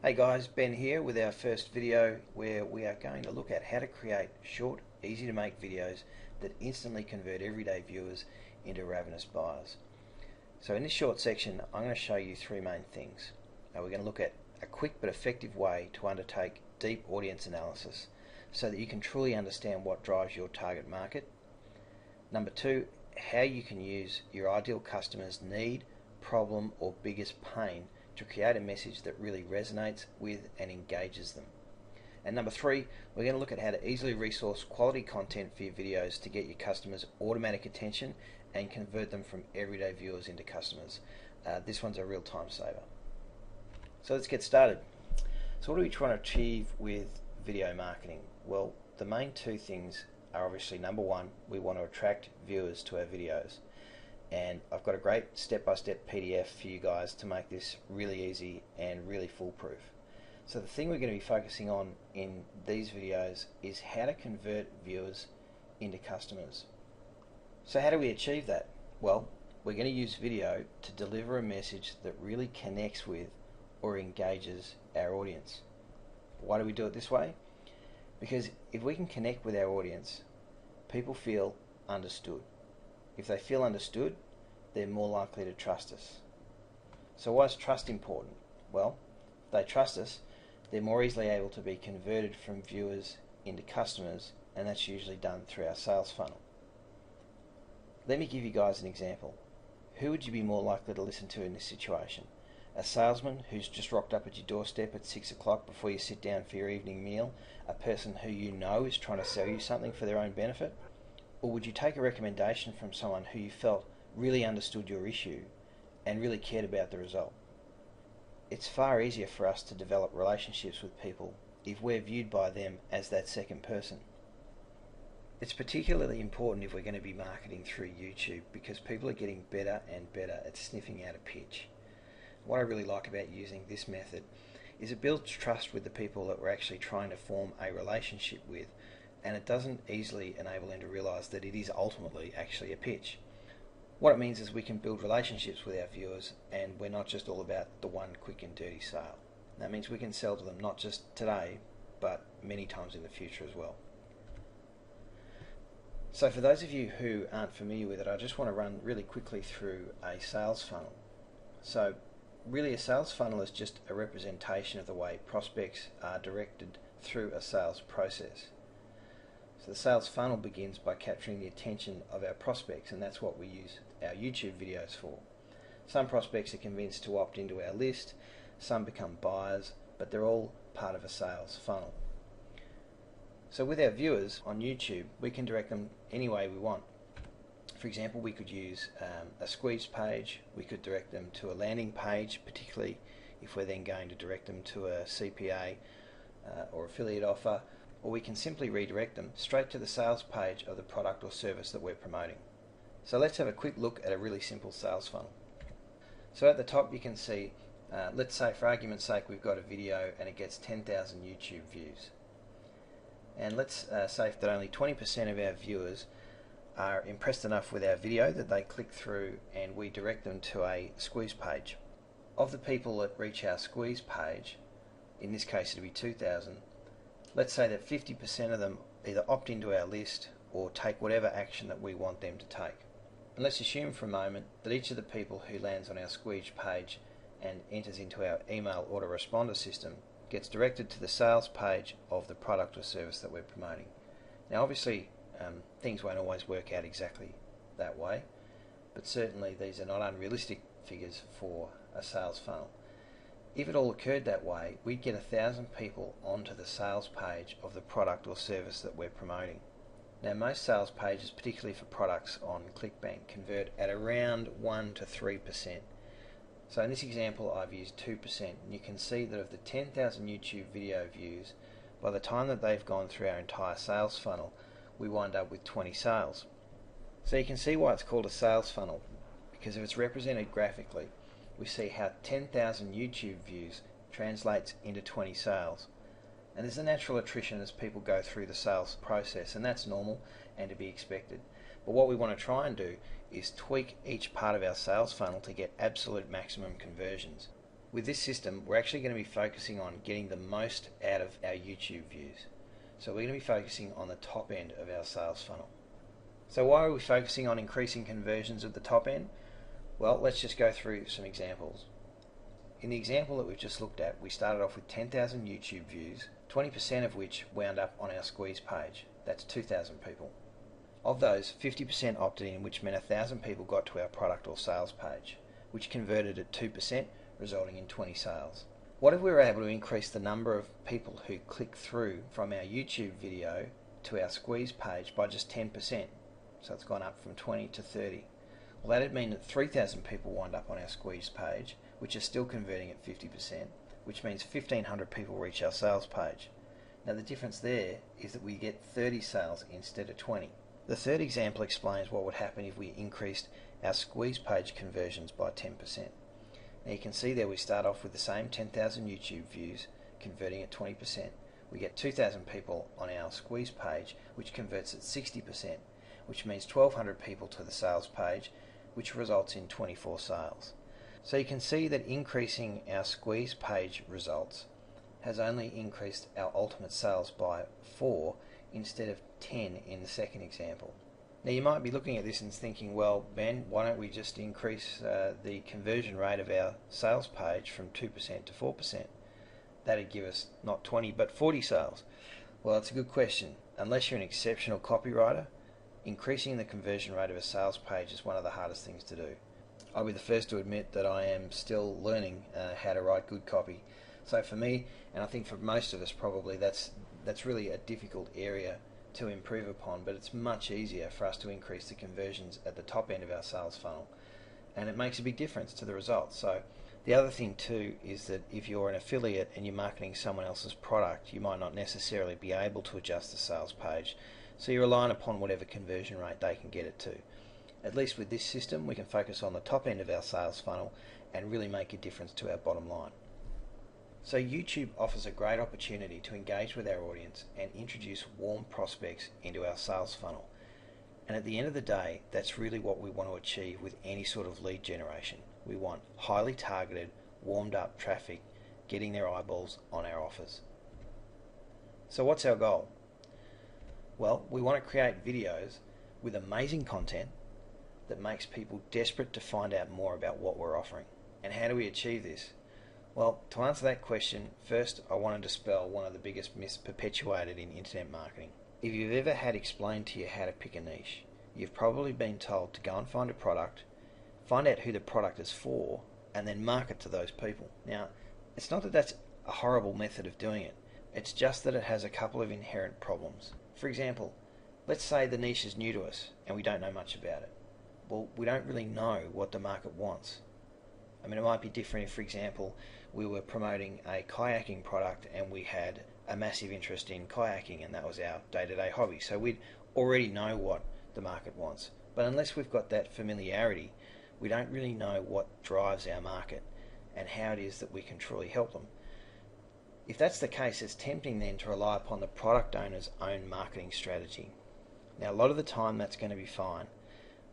Hey guys, Ben here with our first video where we are going to look at how to create short, easy to make videos that instantly convert everyday viewers into Ravenous buyers. So in this short section I'm going to show you three main things. We're going to look at a quick but effective way to undertake deep audience analysis so that you can truly understand what drives your target market. Number two, how you can use your ideal customer's need, problem or biggest pain to create a message that really resonates with and engages them. And number three, we're going to look at how to easily resource quality content for your videos to get your customers automatic attention and convert them from everyday viewers into customers. This one's a real time saver. So let's get started. So what are we trying to achieve with video marketing? Well, the main two things are obviously number one, we want to attract viewers to our videos. And I've got a great step-by-step PDF for you guys to make this really easy and really foolproof. So the thing we're going to be focusing on in these videos is how to convert viewers into customers. So how do we achieve that? Well, we're going to use video to deliver a message that really connects with or engages our audience. Why do we do it this way? Because if we can connect with our audience, people feel understood. If they feel understood, they're more likely to trust us. So why is trust important? Well, if they trust us, they're more easily able to be converted from viewers into customers, and that's usually done through our sales funnel. Let me give you guys an example. Who would you be more likely to listen to in this situation? A salesman who's just rocked up at your doorstep at 6 o'clock before you sit down for your evening meal? A person who you know is trying to sell you something for their own benefit? Or would you take a recommendation from someone who you felt really understood your issue and really cared about the result? It's far easier for us to develop relationships with people if we're viewed by them as that second person. It's particularly important if we're going to be marketing through YouTube because people are getting better and better at sniffing out a pitch. What I really like about using this method is it builds trust with the people that we're actually trying to form a relationship with, and it doesn't easily enable them to realize that it is ultimately actually a pitch. What it means is we can build relationships with our viewers and we're not just all about the one quick and dirty sale. That means we can sell to them not just today, but many times in the future as well. So for those of you who aren't familiar with it, I just want to run really quickly through a sales funnel. So really a sales funnel is just a representation of the way prospects are directed through a sales process. So the sales funnel begins by capturing the attention of our prospects, and that's what we use our YouTube videos for. Some prospects are convinced to opt into our list, some become buyers, but they're all part of a sales funnel. So with our viewers on YouTube, we can direct them any way we want. For example, we could use a squeeze page, we could direct them to a landing page, particularly if we're then going to direct them to a CPA or affiliate offer, or we can simply redirect them straight to the sales page of the product or service that we're promoting. So let's have a quick look at a really simple sales funnel. So at the top you can see, let's say for argument's sake we've got a video and it gets 10,000 YouTube views. And let's say that only 20% of our viewers are impressed enough with our video that they click through and we direct them to a squeeze page. Of the people that reach our squeeze page, in this case it'll be 2,000, let's say that 50% of them either opt into our list or take whatever action that we want them to take. And let's assume for a moment that each of the people who lands on our squeeze page and enters into our email autoresponder system gets directed to the sales page of the product or service that we're promoting. Now obviously things won't always work out exactly that way, but certainly these are not unrealistic figures for a sales funnel. If it all occurred that way, we'd get 1,000 people onto the sales page of the product or service that we're promoting. Now most sales pages, particularly for products on ClickBank, convert at around 1 to 3%. So in this example I've used 2%, and you can see that of the 10,000 YouTube video views, by the time that they've gone through our entire sales funnel, we wind up with 20 sales. So you can see why it's called a sales funnel, because if it's represented graphically, we see how 10,000 YouTube views translates into 20 sales. And there's a natural attrition as people go through the sales process, and that's normal and to be expected. But what we want to try and do is tweak each part of our sales funnel to get absolute maximum conversions. With this system, we're actually going to be focusing on getting the most out of our YouTube views. So we're going to be focusing on the top end of our sales funnel. So why are we focusing on increasing conversions at the top end? Well, let's just go through some examples. In the example that we've just looked at, we started off with 10,000 YouTube views, 20% of which wound up on our squeeze page. That's 2,000 people. Of those, 50% opted in, which meant 1,000 people got to our product or sales page, which converted at 2%, resulting in 20 sales. What if we were able to increase the number of people who click through from our YouTube video to our squeeze page by just 10%? So it's gone up from 20 to 30. Well, that'd mean that 3,000 people wind up on our squeeze page, which is still converting at 50%, which means 1,500 people reach our sales page. Now the difference there is that we get 30 sales instead of 20. The third example explains what would happen if we increased our squeeze page conversions by 10%. Now you can see there we start off with the same 10,000 YouTube views converting at 20%. We get 2,000 people on our squeeze page, which converts at 60%, which means 1,200 people to the sales page, which results in 24 sales. So you can see that increasing our squeeze page results has only increased our ultimate sales by 4 instead of 10 in the second example. Now you might be looking at this and thinking, well, Ben, why don't we just increase the conversion rate of our sales page from 2% to 4%? That'd give us not 20 but 40 sales. Well, it's a good question. Unless you're an exceptional copywriter, increasing the conversion rate of a sales page is one of the hardest things to do. I'll be the first to admit that I am still learning how to write good copy. So for me, and I think for most of us probably, that's really a difficult area to improve upon, but it's much easier for us to increase the conversions at the top end of our sales funnel, and it makes a big difference to the results. So the other thing too is that if you're an affiliate and you're marketing someone else's product, you might not necessarily be able to adjust the sales page, so you're relying upon whatever conversion rate they can get it to. At least with this system, we can focus on the top end of our sales funnel and really make a difference to our bottom line. So YouTube offers a great opportunity to engage with our audience and introduce warm prospects into our sales funnel. And at the end of the day, that's really what we want to achieve with any sort of lead generation. We want highly targeted, warmed up traffic getting their eyeballs on our offers. So what's our goal? Well, we want to create videos with amazing content that makes people desperate to find out more about what we're offering. And how do we achieve this? Well, to answer that question, first I want to dispel one of the biggest myths perpetuated in internet marketing. If you've ever had explained to you how to pick a niche, you've probably been told to go and find a product, find out who the product is for, and then market to those people. Now, it's not that that's a horrible method of doing it, it's just that it has a couple of inherent problems. For example, let's say the niche is new to us and we don't know much about it. Well, we don't really know what the market wants. I mean, it might be different if, for example, we were promoting a kayaking product and we had a massive interest in kayaking and that was our day-to-day hobby. So we'd already know what the market wants. But unless we've got that familiarity, we don't really know what drives our market and how it is that we can truly help them. If that's the case, it's tempting then to rely upon the product owner's own marketing strategy. Now, a lot of the time that's going to be fine,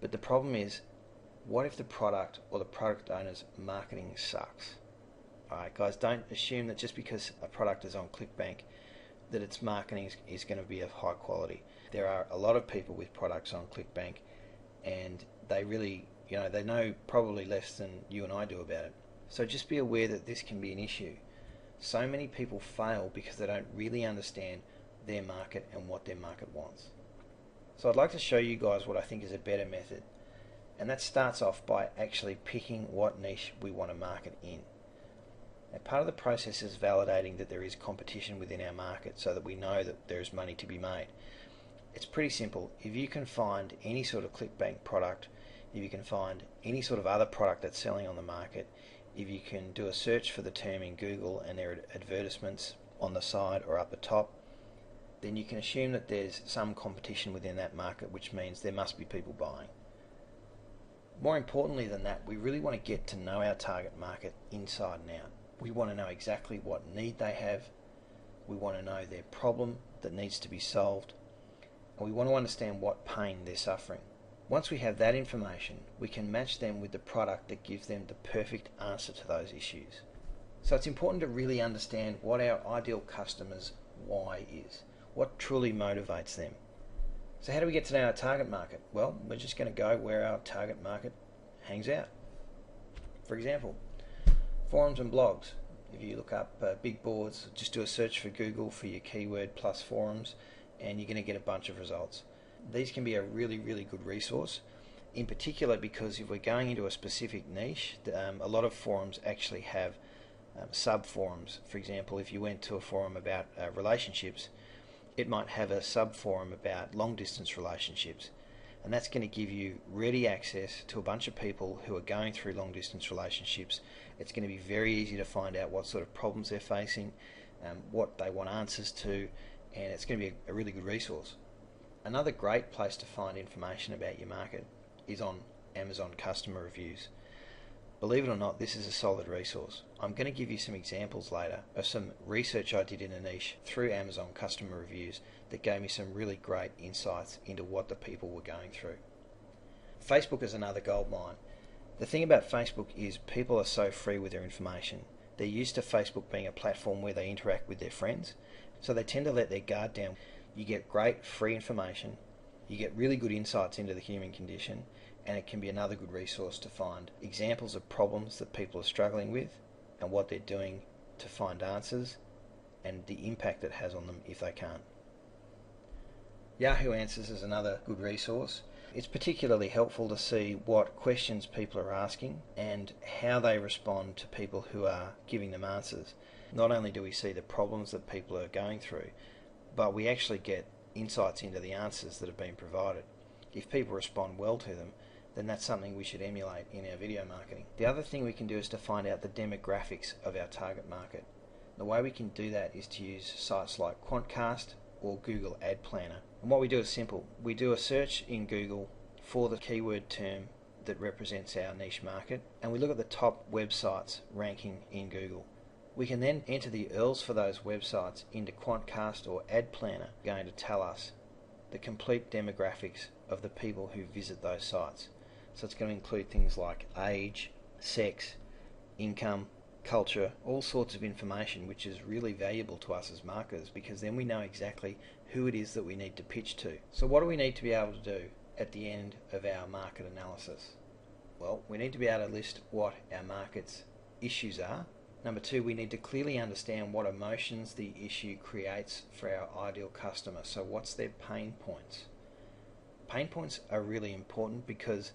but the problem is, what if the product or the product owner's marketing sucks? Alright guys, don't assume that just because a product is on ClickBank that its marketing is going to be of high quality. There are a lot of people with products on ClickBank and they really, they know probably less than you and I do about it. So just be aware that this can be an issue. So many people fail because they don't really understand their market and what their market wants. So I'd like to show you guys what I think is a better method. And that starts off by actually picking what niche we want to market in. Now, part of the process is validating that there is competition within our market so that we know that there is money to be made. It's pretty simple. If you can find any sort of ClickBank product, if you can find any sort of other product that's selling on the market, if you can do a search for the term in Google and there are advertisements on the side or up the top, then you can assume that there's some competition within that market, which means there must be people buying. More importantly than that, we really want to get to know our target market inside and out. We want to know exactly what need they have, we want to know their problem that needs to be solved, and we want to understand what pain they're suffering. Once we have that information, we can match them with the product that gives them the perfect answer to those issues. So it's important to really understand what our ideal customer's why is, what truly motivates them. So how do we get to know our target market? Well, we're just going to go where our target market hangs out. For example, forums and blogs. If you look up big boards, just do a search for Google for your keyword plus forums, and you're going to get a bunch of results. These can be a really, really good resource, in particular because if we're going into a specific niche, a lot of forums actually have sub-forums. For example, if you went to a forum about relationships, it might have a sub-forum about long-distance relationships, and that's going to give you ready access to a bunch of people who are going through long-distance relationships. It's going to be very easy to find out what sort of problems they're facing, what they want answers to, and it's going to be a really good resource. Another great place to find information about your market is on Amazon customer reviews. Believe it or not, this is a solid resource. I'm going to give you some examples later of some research I did in a niche through Amazon customer reviews that gave me some really great insights into what the people were going through. Facebook is another goldmine. The thing about Facebook is people are so free with their information. They're used to Facebook being a platform where they interact with their friends, so they tend to let their guard down. You get great free information, you get really good insights into the human condition, and it can be another good resource to find examples of problems that people are struggling with and what they're doing to find answers and the impact it has on them if they can't. Yahoo Answers is another good resource. It's particularly helpful to see what questions people are asking and how they respond to people who are giving them answers. Not only do we see the problems that people are going through, but we actually get insights into the answers that have been provided. If people respond well to them, then that's something we should emulate in our video marketing. The other thing we can do is to find out the demographics of our target market. The way we can do that is to use sites like Quantcast or Google Ad Planner. And what we do is simple. We do a search in Google for the keyword term that represents our niche market, and we look at the top websites ranking in Google. We can then enter the URLs for those websites into Quantcast or Ad Planner, going to tell us the complete demographics of the people who visit those sites. So it's going to include things like age, sex, income, culture, all sorts of information, which is really valuable to us as marketers because then we know exactly who it is that we need to pitch to. So what do we need to be able to do at the end of our market analysis? Well, we need to be able to list what our market's issues are. Number two, we need to clearly understand what emotions the issue creates for our ideal customer. So what's their pain points? Pain points are really important because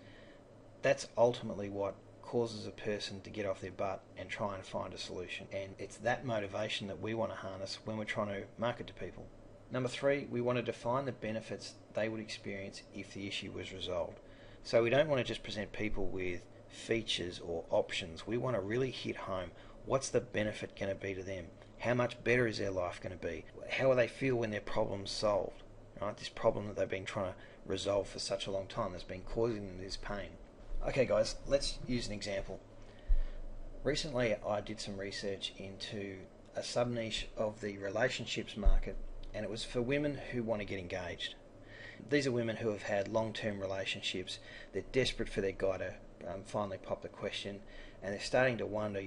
that's ultimately what causes a person to get off their butt and try and find a solution. And it's that motivation that we want to harness when we're trying to market to people. Number three, we want to define the benefits they would experience if the issue was resolved. So we don't want to just present people with features or options. We want to really hit home. What's the benefit going to be to them? How much better is their life going to be? How will they feel when their problem's solved? Right? This problem that they've been trying to resolve for such a long time that's been causing them this pain. Okay guys, let's use an example. Recently I did some research into a sub-niche of the relationships market, and it was for women who want to get engaged. These are women who have had long-term relationships. They're desperate for their guy to finally pop the question, and they're starting to wonder,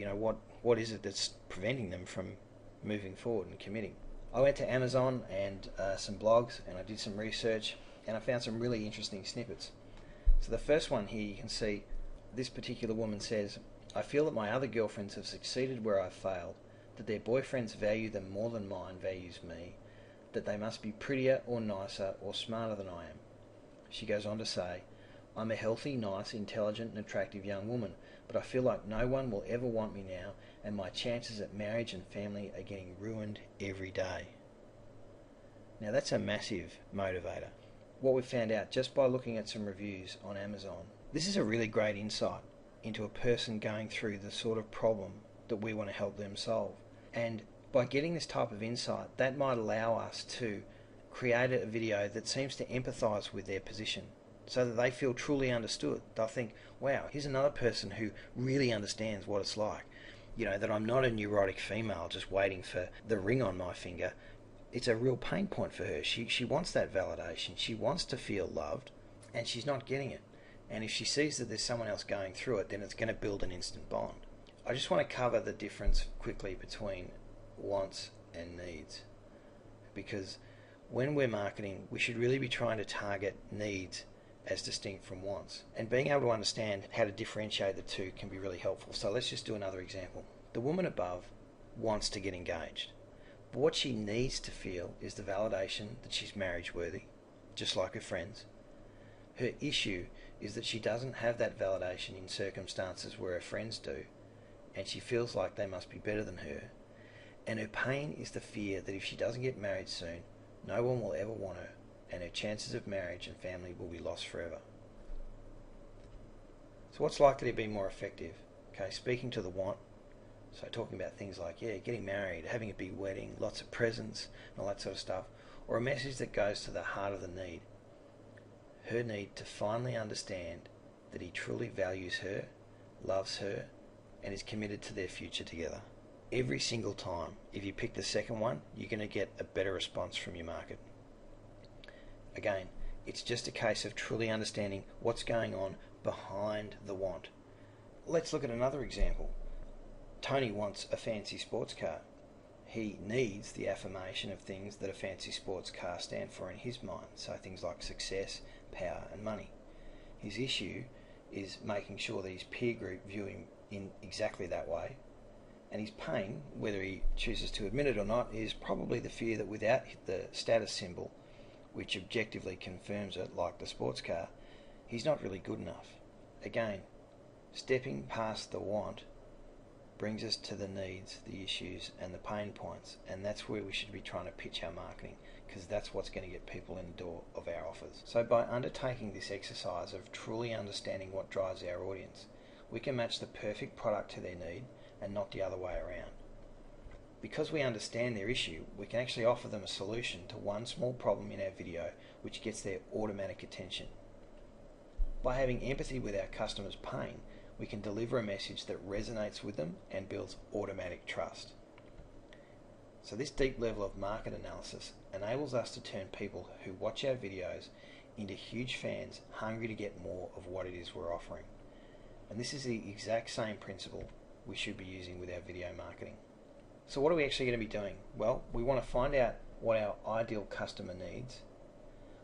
what is it that's preventing them from moving forward and committing. I went to Amazon and some blogs, and I did some research, and I found some really interesting snippets. So the first one here, you can see this particular woman says, "I feel that my other girlfriends have succeeded where I've failed, that their boyfriends value them more than mine values me, that they must be prettier or nicer or smarter than I am." She goes on to say, "I'm a healthy, nice, intelligent and attractive young woman, but I feel like no one will ever want me now, and my chances at marriage and family are getting ruined every day." Now that's a massive motivator. What we found out just by looking at some reviews on Amazon, this is a really great insight into a person going through the sort of problem that we want to help them solve. And by getting this type of insight, that might allow us to create a video that seems to empathize with their position so that they feel truly understood. They'll think, wow, here's another person who really understands what it's like. That I'm not a neurotic female just waiting for the ring on my finger. It's a real pain point for her. She wants that validation. She wants to feel loved, and she's not getting it. And if she sees that there's someone else going through it, then it's going to build an instant bond. I just want to cover the difference quickly between wants and needs, because when we're marketing, we should really be trying to target needs as distinct from wants. And being able to understand how to differentiate the two can be really helpful. So let's just do another example. The woman above wants to get engaged, but what she needs to feel is the validation that she's marriage worthy, just like her friends. Her issue is that she doesn't have that validation in circumstances where her friends do, and she feels like they must be better than her. And her pain is the fear that if she doesn't get married soon, no one will ever want her, and her chances of marriage and family will be lost forever. So what's likely to be more effective? Okay, speaking to the want, so talking about things like, getting married, having a big wedding, lots of presents, and all that sort of stuff, or a message that goes to the heart of the need. Her need to finally understand that he truly values her, loves her, and is committed to their future together. Every single time, if you pick the second one, you're going to get a better response from your market. Again, it's just a case of truly understanding what's going on behind the want. Let's look at another example. Tony wants a fancy sports car. He needs the affirmation of things that a fancy sports car stand for in his mind, so things like success, power and money. His issue is making sure that his peer group view him in exactly that way, and his pain, whether he chooses to admit it or not, is probably the fear that without the status symbol, which objectively confirms it, like the sports car, he's not really good enough. Again, stepping past the want brings us to the needs, the issues and the pain points, and that's where we should be trying to pitch our marketing, because that's what's going to get people in the door of our offers. So by undertaking this exercise of truly understanding what drives our audience, we can match the perfect product to their need and not the other way around. Because we understand their issue, we can actually offer them a solution to one small problem in our video, which gets their automatic attention. By having empathy with our customers' pain, we can deliver a message that resonates with them and builds automatic trust. So this deep level of market analysis enables us to turn people who watch our videos into huge fans hungry to get more of what it is we're offering. And this is the exact same principle we should be using with our video marketing. So what are we actually going to be doing? Well, we want to find out what our ideal customer needs.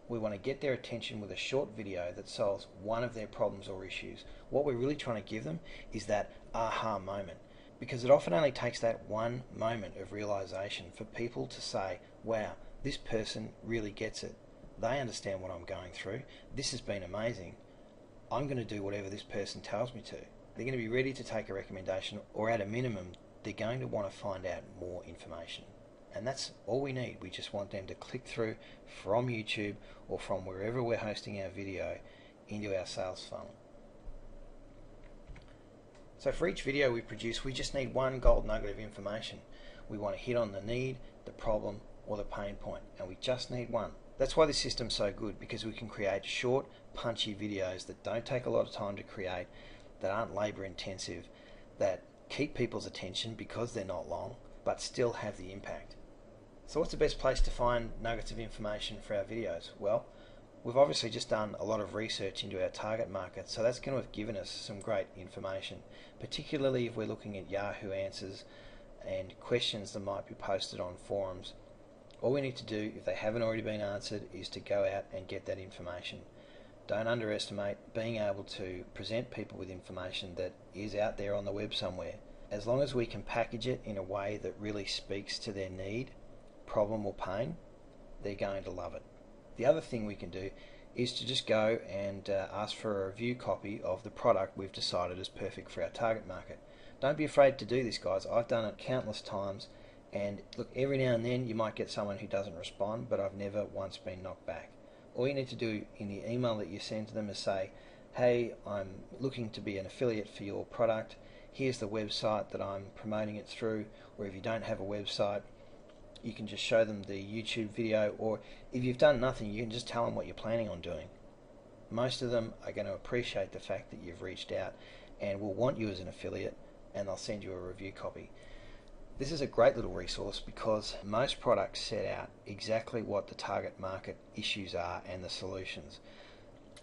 We want to get their attention with a short video that solves one of their problems or issues. What we're really trying to give them is that aha moment, because it often only takes that one moment of realization for people to say, wow, this person really gets it. They understand what I'm going through. This has been amazing. I'm going to do whatever this person tells me to. They're going to be ready to take a recommendation, or at a minimum, they're going to want to find out more information. And that's all we need. We just want them to click through from YouTube or from wherever we're hosting our video into our sales funnel. So for each video we produce, we just need one gold nugget of information. We want to hit on the need, the problem, or the pain point, and we just need one. That's why this system's so good, because we can create short, punchy videos that don't take a lot of time to create, that aren't labor intensive, that keep people's attention because they're not long, but still have the impact. So what's the best place to find nuggets of information for our videos? Well, we've obviously just done a lot of research into our target market, so that's going to have given us some great information, particularly if we're looking at Yahoo Answers and questions that might be posted on forums. All we need to do, if they haven't already been answered, is to go out and get that information. Don't underestimate being able to present people with information that is out there on the web somewhere. As long as we can package it in a way that really speaks to their need, problem or pain, they're going to love it. The other thing we can do is to just go and ask for a review copy of the product we've decided is perfect for our target market. Don't be afraid to do this, guys. I've done it countless times, and look, every now and then you might get someone who doesn't respond, but I've never once been knocked back. All you need to do in the email that you send to them is say, hey, I'm looking to be an affiliate for your product. Here's the website that I'm promoting it through. Or if you don't have a website, you can just show them the YouTube video, or if you've done nothing, you can just tell them what you're planning on doing. Most of them are going to appreciate the fact that you've reached out and will want you as an affiliate, and they'll send you a review copy. This is a great little resource because most products set out exactly what the target market issues are and the solutions.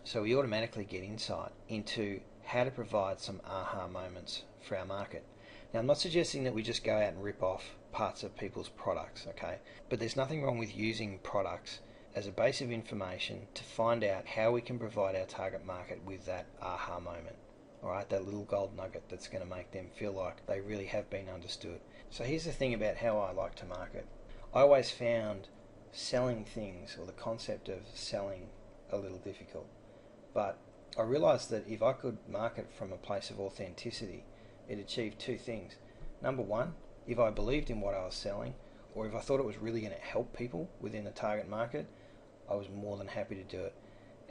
So we automatically get insight into how to provide some aha moments for our market. Now, I'm not suggesting that we just go out and rip off parts of people's products, okay? But there's nothing wrong with using products as a base of information to find out how we can provide our target market with that aha moment. Alright, that little gold nugget that's going to make them feel like they really have been understood. So here's the thing about how I like to market. I always found selling things, or the concept of selling, a little difficult. But I realised that if I could market from a place of authenticity, it achieved two things. Number one, if I believed in what I was selling, or if I thought it was really going to help people within the target market, I was more than happy to do it,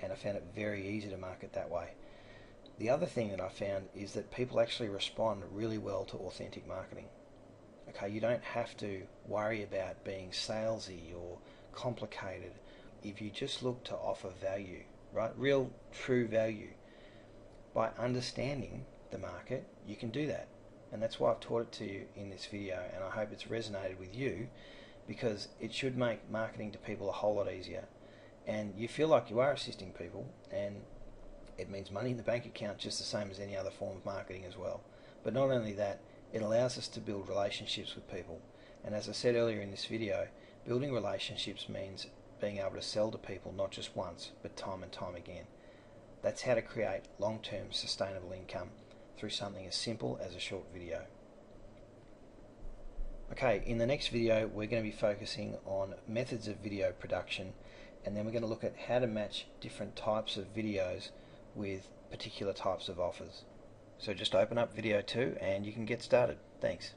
and I found it very easy to market that way. The other thing that I found is that people actually respond really well to authentic marketing. Okay, you don't have to worry about being salesy or complicated if you just look to offer value, right? Real, true value. By understanding the market, you can do that. And that's why I've taught it to you in this video, and I hope it's resonated with you, because it should make marketing to people a whole lot easier. And you feel like you are assisting people, and it means money in the bank account just the same as any other form of marketing as well. But not only that, it allows us to build relationships with people. And as I said earlier in this video, building relationships means being able to sell to people not just once, but time and time again. That's how to create long-term sustainable income through something as simple as a short video. Okay, in the next video we're going to be focusing on methods of video production, and then we're going to look at how to match different types of videos with particular types of offers. So just open up video 2 and you can get started. Thanks.